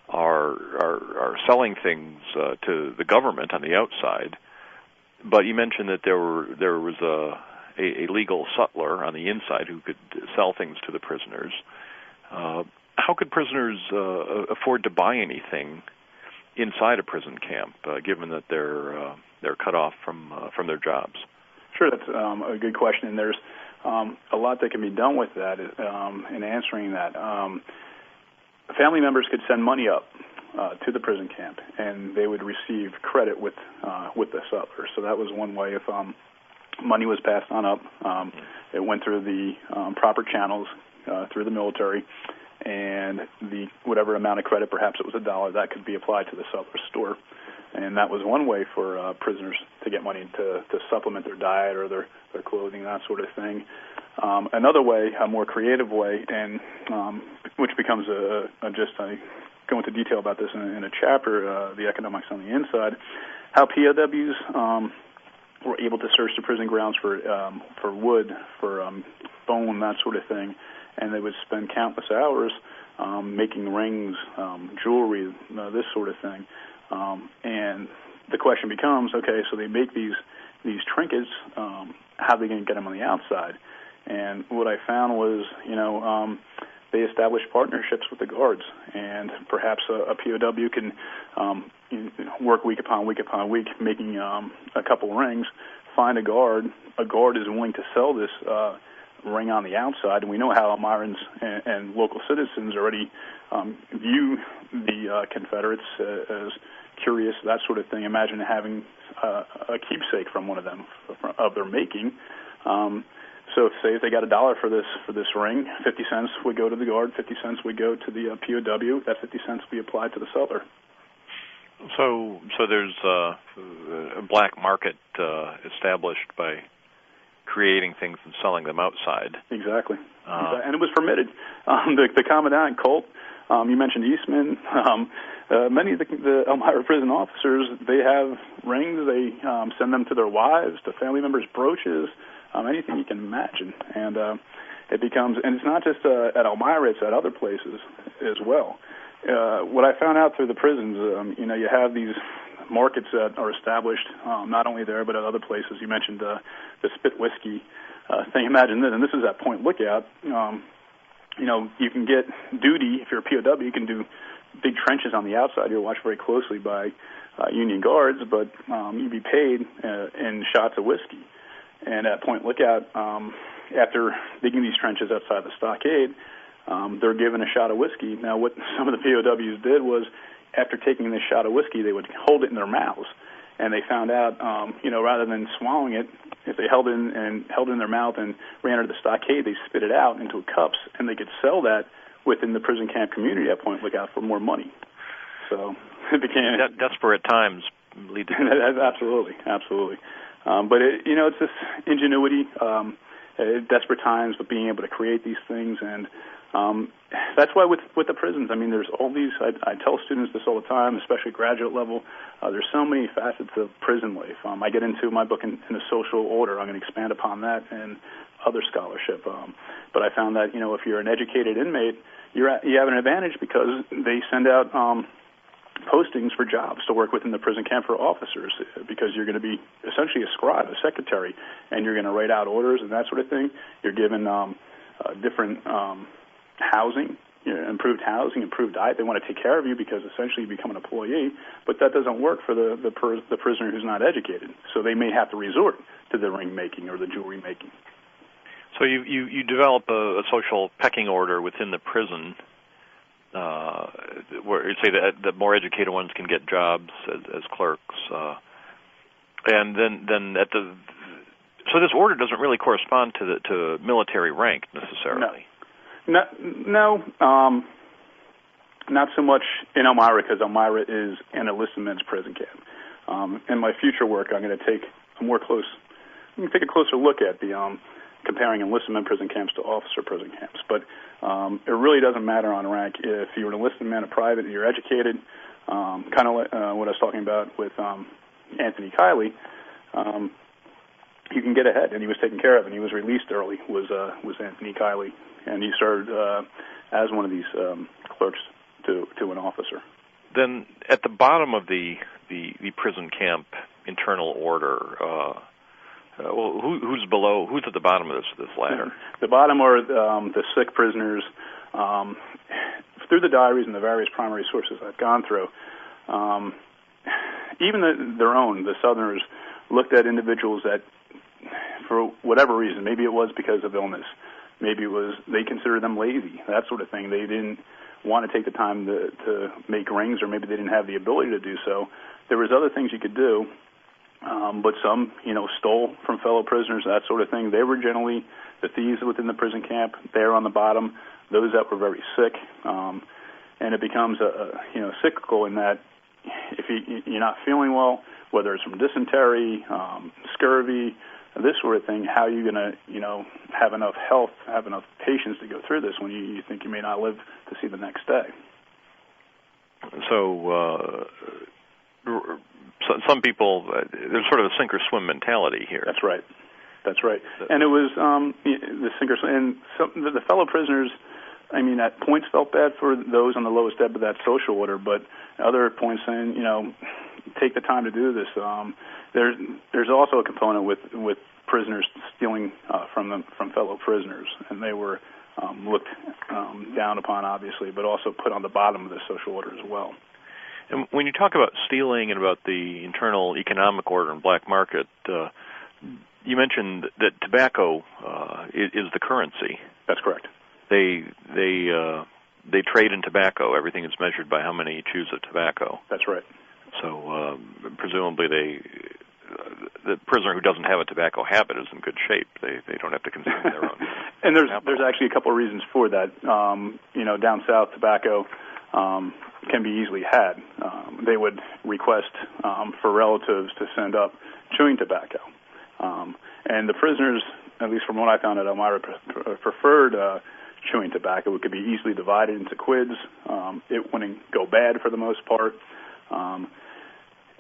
B: are selling things to the government on the outside. But you mentioned that there was a legal sutler on the inside who could sell things to the prisoners. How could prisoners afford to buy anything inside a prison camp, given that they're cut off from their jobs?
E: Sure, that's a good question, and there's a lot that can be done with that in answering that. Family members could send money up to the prison camp, and they would receive credit with the sutler. So that was one way. If money was passed on up, it went through the proper channels through the military, and the whatever amount of credit, perhaps it was $1, that could be applied to the sutler's store. And that was one way for prisoners to get money to supplement their diet or their clothing, that sort of thing. Another way, a more creative way, and which becomes I go into detail about this in a chapter, the economics on the inside, how POWs were able to search the prison grounds for wood, for bone, that sort of thing, and they would spend countless hours making rings, jewelry, this sort of thing. And the question becomes, okay, so they make these trinkets, how are they going to get them on the outside? And what I found was, they established partnerships with the guards, and perhaps a POW can work week upon week upon week, making a couple rings, find a guard is willing to sell this ring on the outside, and we know how Elmirans and local citizens already view the Confederates as curious, that sort of thing. Imagine having a keepsake from one of them of their making. So say if they got $1 for this ring, 50 cents would go to the guard, 50 cents would go to the POW. That 50 cents would be applied to the sutler.
B: So there's a black market established by creating ththings and selling them outside.
E: Exactly. And it was permitted. The Commandant, Colt, you mentioned Eastman, many of the Elmira prison officers, they have rings, they send them to their wives, to family members, brooches, anything you can imagine. And it becomes, and it's not just at Elmira, it's at other places as well. What I found out through the prisons, you have these markets that are established not only there but at other places. You mentioned the spit whiskey thing. Imagine this, and this is at Point Lookout. You can get duty if you're a POW. You can do big trenches on the outside. You're watched very closely by Union guards, but you'd be paid in shots of whiskey. And at Point Lookout, after digging these trenches outside the stockade, they're given a shot of whiskey. Now, what some of the POWs did was, after taking this shot of whiskey, they would hold it in their mouths. And they found out, rather than swallowing it, if they held it in their mouth and ran under the stockade, they spit it out into cups, and they could sell that within the prison camp community at Point Lookout for more money. So it became
B: desperate times lead to
E: absolutely. But it's this ingenuity, desperate times, but being able to create these things, and that's why with the prisons, there's all these. I tell students this all the time, especially graduate level. There's so many facets of prison life. I get into my book in a social order. I'm going to expand upon that and other scholarship. But I found that if you're an educated inmate, you have an advantage because they send out postings for jobs to work within the prison camp for officers, because you're going to be essentially a scribe, a secretary, and you're going to write out orders and that sort of thing. You're given different housing, improved housing, improved diet. They want to take care of you because essentially you become an employee, but that doesn't work for the prisoner who's not educated. So they may have to resort to the ring making or the jewelry making.
B: So you develop a social pecking order within the prison, where you say that the more educated ones can get jobs as clerks, and then so this order doesn't really correspond to military rank necessarily.
E: No, not so much in Elmira, because Elmira is an enlisted men's prison camp. In my future work, I'm going to take a closer look at the comparing enlisted men prison camps to officer prison camps. But it really doesn't matter on rank. If you're an enlisted man, a private, and you're educated, kind of what I was talking about with Anthony Kiley, you can get ahead, and he was taken care of, and he was released early. Was Anthony Kiley, and he served as one of these clerks to an officer. Then,
B: at the bottom of the prison camp internal order, who's below? Who's at the bottom of this ladder? The bottom are the sick prisoners. Through the diaries and the various primary sources I've gone through, even the Southerners looked at individuals that, for whatever reason, maybe it was because of illness, maybe it was they considered them lazy, that sort of thing. They didn't want to take the time to make rings, or maybe they didn't have the ability to do so. There was other things you could do, but some, stole from fellow prisoners, that sort of thing. They were generally the thieves within the prison camp. They're on the bottom, those that were very sick, and it becomes cyclical in that if you're not feeling well, whether it's from dysentery, scurvy, this sort of thing, how are you going to, have enough health, have enough patience to go through this when you think you may not live to see the next day? So some people, there's sort of a sink or swim mentality here. That's right. And it was the sink or swim. And the fellow prisoners, at points felt bad for those on the lowest ebb of that social order, but at other points saying, take the time to do this. There's also a component with prisoners stealing from fellow prisoners, and they were looked down upon, obviously, but also put on the bottom of the social order as well. And when you talk about stealing and about the internal economic order and black market, you mentioned that tobacco is the currency. That's correct. They trade in tobacco. Everything is measured by how many chews of tobacco. That's right. So presumably the prisoner who doesn't have a tobacco habit is in good shape. They don't have to consume their own. And there's actually a couple of reasons for that. Down south, tobacco can be easily had. They would request for relatives to send up chewing tobacco. And the prisoners
E: at least from what I found at Elmira, preferred chewing tobacco. It could be easily divided into quids. It wouldn't go bad for the most part.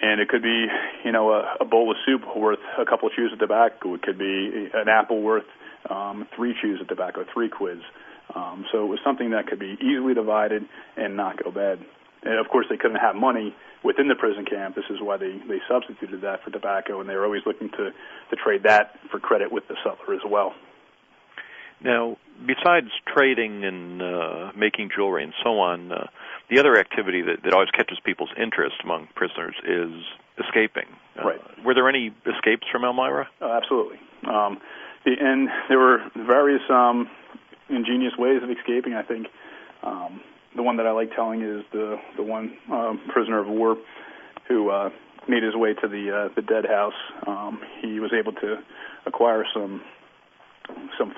E: And it could be, a bowl of soup worth a couple of chews of tobacco. It could be an apple worth 3 chews of tobacco, 3 quids. So it was something that could be easily divided and not go bad. And, of course, they couldn't have money within the prison camp. This is why they substituted that for tobacco, and they were always looking to trade that for credit with the sutler as well.
B: Now, besides trading and making jewelry and so on, the other activity that always catches people's interest among prisoners is escaping.
E: Right.
B: Were there any escapes from Elmira?
E: Absolutely. And there were various ingenious ways of escaping. I think the one that I like telling is the one prisoner of war who made his way to the dead house. He was able to acquire some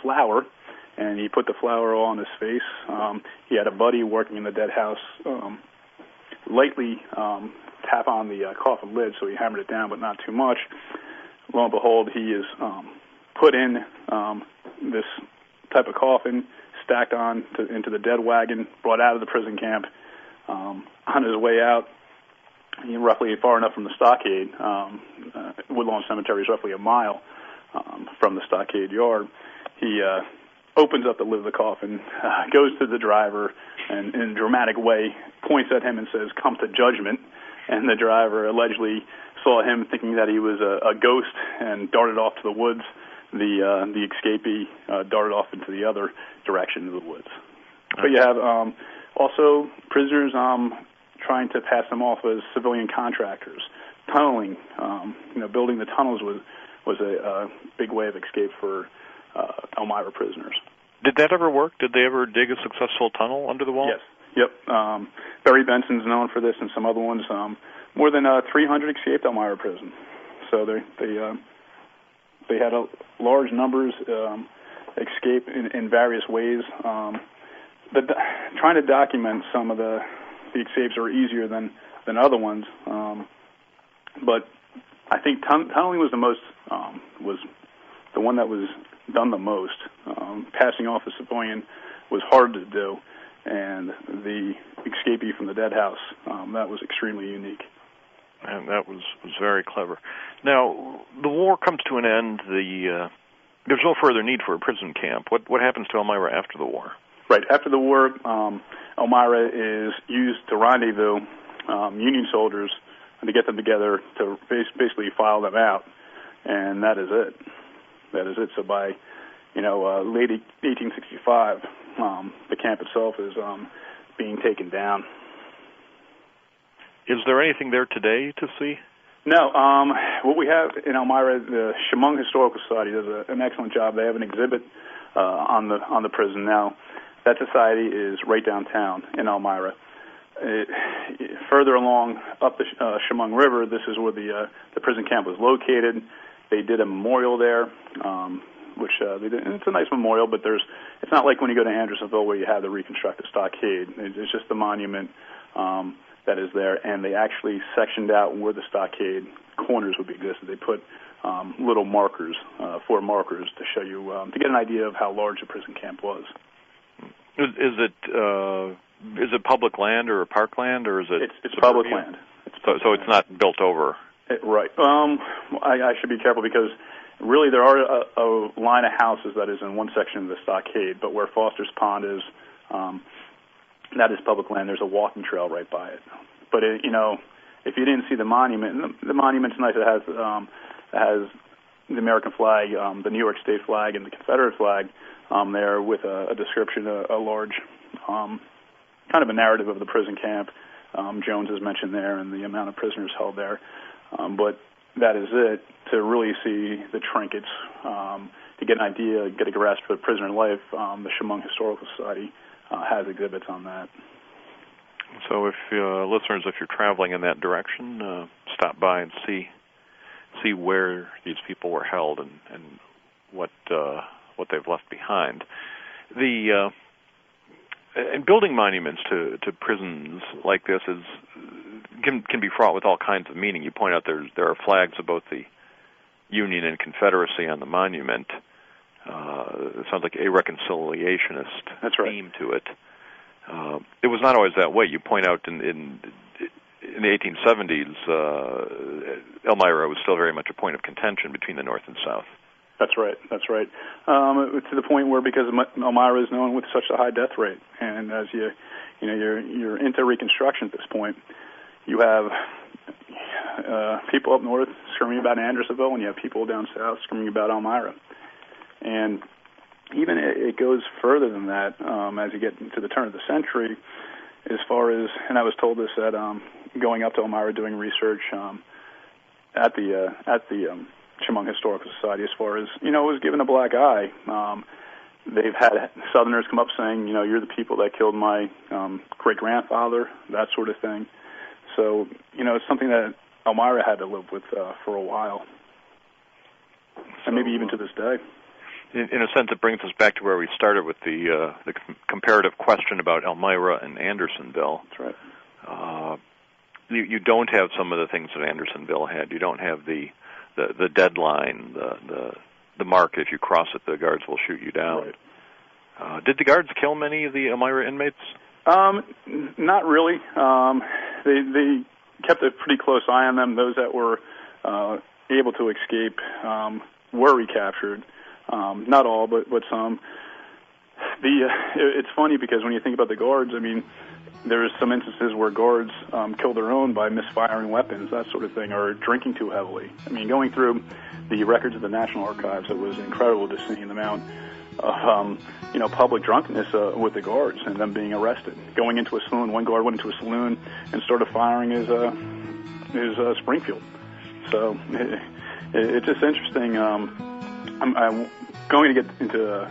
E: flour, and he put the flour all on his face. He had a buddy working in the dead house lightly tap on the coffin lid, so he hammered it down, but not too much. Lo and behold, he is put in this type of coffin, stacked on into the dead wagon, brought out of the prison camp. On his way out, roughly far enough from the stockade, Woodlawn Cemetery is roughly a mile from the stockade yard. He opens up the lid of the coffin, goes to the driver, and in a dramatic way points at him and says, "Come to judgment." And the driver allegedly saw him thinking that he was a ghost and darted off to the woods. The escapee darted off into the other direction of the woods. But you have also prisoners trying to pass them off as civilian contractors. Tunneling, building the tunnels was a big way of escape for Elmira prisoners.
B: Did that ever work? Did they ever dig a successful tunnel under the wall?
E: Yes. Yep. Barry Benson's known for this, and some other ones. More than 300 escaped Elmira prison. So they had large numbers escape in various ways. Trying to document some of the escapes are easier than other ones. But I think tunneling was was the one that was done the most. Passing off a civilian was hard to do, and the escapee from the dead house, that was extremely unique.
B: And that was very clever. Now, the war comes to an end. There's no further need for a prison camp. What happens to Elmira after the war?
E: Right. After the war, Elmira is used to rendezvous Union soldiers and to get them together to basically file them out, and that is it. That is it. So by late 1865, the camp itself is being taken down.
B: Is there anything there today to see?
E: No. What we have in Elmira, the Chemung Historical Society does an excellent job. They have an exhibit on the prison now. That society is right downtown in Elmira. Further along up the Chemung River, this is where the prison camp was located. They did a memorial there, which they did. And it's a nice memorial, but it's not like when you go to Andersonville where you have the reconstructed stockade. It's just the monument that is there, and they actually sectioned out where the stockade corners would be existed. They put little markers, 4 markers, to show you, to get an idea of how large the prison camp was.
B: Is it public land or parkland, or is it?
E: It's public land.
B: So it's not built over.
E: Right. I should be careful because really there are a line of houses that is in one section of the stockade, but where Foster's Pond is, that is public land. There's a walking trail right by it. But if you didn't see the monument, the monument's nice. It has the American flag, the New York State flag, and the Confederate flag there with a description, a large kind of a narrative of the prison camp. Jones is mentioned there and the amount of prisoners held there. But that is it. To really see the trinkets, to get an idea, get a grasp for the prisoner life, the Chemung Historical Society has exhibits on that.
B: So if listeners, if you're traveling in that direction, stop by and see where these people were held and what they've left behind. And building monuments to prisons like this can be fraught with all kinds of meaning. You point out there are flags of both the Union and Confederacy on the monument. it sounds like a reconciliationist
E: That's right.
B: theme to it. It was not always that way. You point out in the 1870s, Elmira was still very much a point of contention between the North and South.
E: That's right. To the point where, because Elmira is known with such a high death rate, and as you're into Reconstruction at this point, you have people up north screaming about Andersonville, and you have people down south screaming about Elmira. And even it goes further than that as you get into the turn of the century, as far as, and I was told this at going up to Elmira doing research at the Chemung Historical Society, as far as, it was given a black eye. They've had Southerners come up saying, you're the people that killed my great-grandfather, that sort of thing. So, it's something that Elmira had to live with for a while, and maybe even to this day.
B: In a sense, it brings us back to where we started with the comparative question about Elmira and Andersonville.
E: That's right.
B: You don't have some of the things that Andersonville had. You don't have the deadline, the mark. If you cross it, the guards will shoot you down. Right. Did the guards kill many of the Elmira inmates?
E: Not really. They kept a pretty close eye on them. Those that were able to escape were recaptured. Not all, but some. It's funny because when you think about the guards, there's some instances where guards kill their own by misfiring weapons, that sort of thing, or drinking too heavily. Going through the records of the National Archives, it was incredible to see the amount of public drunkenness with the guards and them being arrested. Going into a saloon, one guard went into a saloon and started firing his Springfield. So it's just interesting. I'm going to get into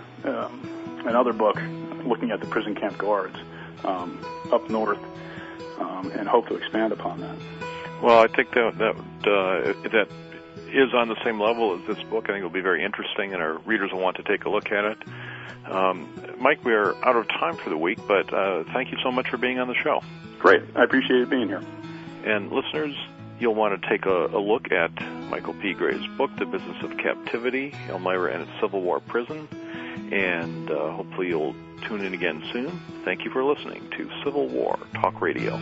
E: another book looking at the prison camp guards up north, and hope to expand upon that.
B: Well, I think that is on the same level as this book. I think it'll be very interesting, and our readers will want to take a look at it. Mike, we are out of time for the week, but thank you so much for being on the show.
E: Great. I appreciate being here.
B: And listeners, you'll want to take a look at Michael P. Gray's book, The Business of Captivity, Elmira and its Civil War Prison, and hopefully you'll tune in again soon. Thank you for listening to Civil War Talk Radio.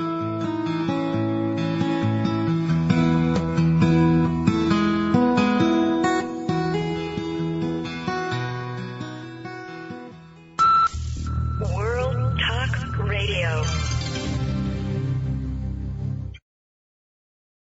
G: World Talk Radio.